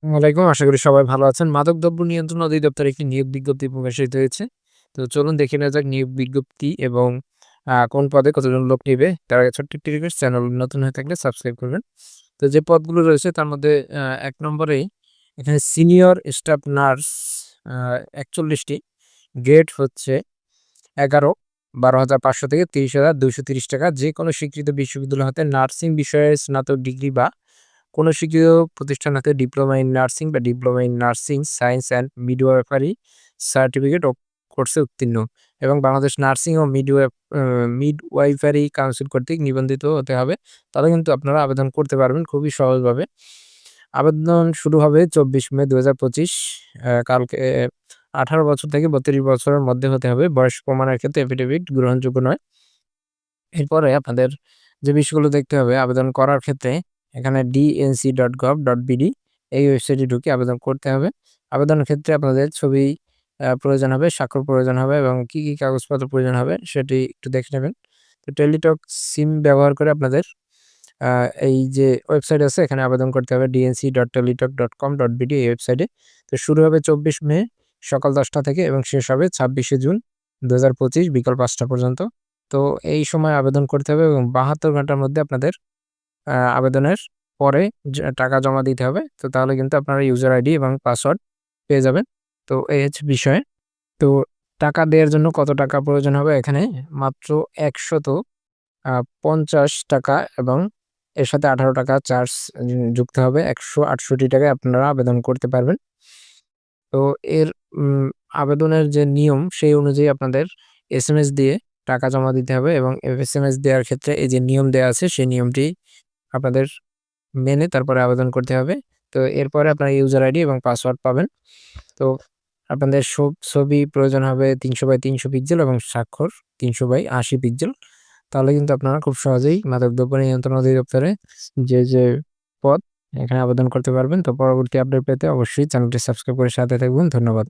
ওয়ালাইকুম। আশা করি সবাই ভালো আছেন। মাদকদ্রব্য নিয়ন্ত্রণ অধিদপ্তর একটি নিয়োগ বিজ্ঞপ্তি প্রকাশিত হয়েছে। তো চলুন দেখে নেওয়া যাক নিয়োগ বিজ্ঞপ্তি এবং কোন পদে কতজন লোক নিবে। তার আগে ছোট্ট একটি রিকোয়েস্ট, চ্যানেল নতুন হয়ে থাকলে সাবস্ক্রাইব করবেন। তো যে পদগুলো রয়েছে তার মধ্যে ১ নম্বরেই এখানে সিনিয়র স্টাফ নার্স ৪১ টি। গ্রেড হচ্ছে ১১, ১২,৫০০ থেকে ৩০,২৩০ টাকা। যেকোনো স্বীকৃত বিশ্ববিদ্যালয় হতে নার্সিং বিষয়ে স্নাতক ডিগ্রি বা কোনো স্বীকৃত প্রতিষ্ঠান হতে ডিপ্লোমা ইন নার্সিং বা diploma in nursing science and midwifery certificate ও কোর্সে উত্তীর্ণ এবং বাংলাদেশ নার্সিং ও মিডওয়াইফারি কাউন্সিল কর্তৃক নিবন্ধিত হতে হবে। তাহলে কিন্তু আপনারা আবেদন করতে পারবেন খুবই সহজভাবে। আবেদন শুরু হবে ২৪ মে ২০২৫। কালকে ১৮ বছর থেকে ৩২ বছরের মধ্যে হতে হবে। বয়স প্রমাণের ক্ষেত্রে এফিডেভিট গ্রহণযোগ্য নয়। এরপরে আপনাদের যে বিষয়গুলো দেখতে হবে আবেদন করার ক্ষেত্রে, এখানে dnc.gov.bd এই ওয়েবসাইটে ঢুকে আবেদন করতে হবে। আবেদনের ক্ষেত্রে আপনাদের ছবি প্রয়োজন হবে, স্বাক্ষর প্রয়োজন হবে এবং কি কাগজপত্র প্রয়োজন হবে সেটি একটু দেখে নেবেন। তো টেলিটক সিম ব্যবহার করে আপনাদের আ এই যে ওয়েবসাইট আছে এখানে আবেদন করতে হবে dnc.teletalk.com.bd এই ওয়েবসাইটে। তো শুরু হবে ২৪ মে সকাল ১০টা থেকে এবং শেষ হবে ২৬শে জুন ২০২৫ বিকাল ৫টা পর্যন্ত। তো এই সময় আবেদন করতে হবে এবং ৭২ ঘন্টার মধ্যে আপনাদের আবেদনের পরে টাকা জমা দিতে হবে। তো তাহলে কিন্তু আপনারা ইউজার আইডি এবং পাসওয়ার্ড পেয়ে যাবেন। তো এই হচ্ছে বিষয়। তো টাকা দেওয়ার জন্য কত টাকা প্রয়োজন হবে এখানে মাত্র ৳১০০ আ ৳৫০ এবং এর সাথে ৳১৮ চার্জ যুক্ত হবে। ৳১৬৮ আপনারা আবেদন করতে পারবেন। তো এর উম আবেদনের যে নিয়ম সেই অনুযায়ী আপনাদের এসএমএস দিয়ে টাকা জমা দিতে হবে এবং এসএমএস দেওয়ার ক্ষেত্রে এই যে নিয়ম দেয়া আছে সেই নিয়মটি আপনাদের মেনে তারপরে আবেদন করতে হবে। তো এরপরে আপনার ইউজার আইডি এবং পাসওয়ার্ড পাবেন। তো আপনাদের ছবি প্রয়োজন হবে ৩০০/৩০০ পিক্সেল এবং স্বাক্ষর ৩০০/৮০ পিক্সেল। তাহলে কিন্তু আপনারা খুব সহজেই মাদকদ্রব্য নিয়ন্ত্রণ অধিদপ্তরে যে পদ এখানে আবেদন করতে পারবেন। তো পরবর্তী আপডেট পেতে অবশ্যই চ্যানেলটি সাবস্ক্রাইব করে সাথে থাকবেন। ধন্যবাদ।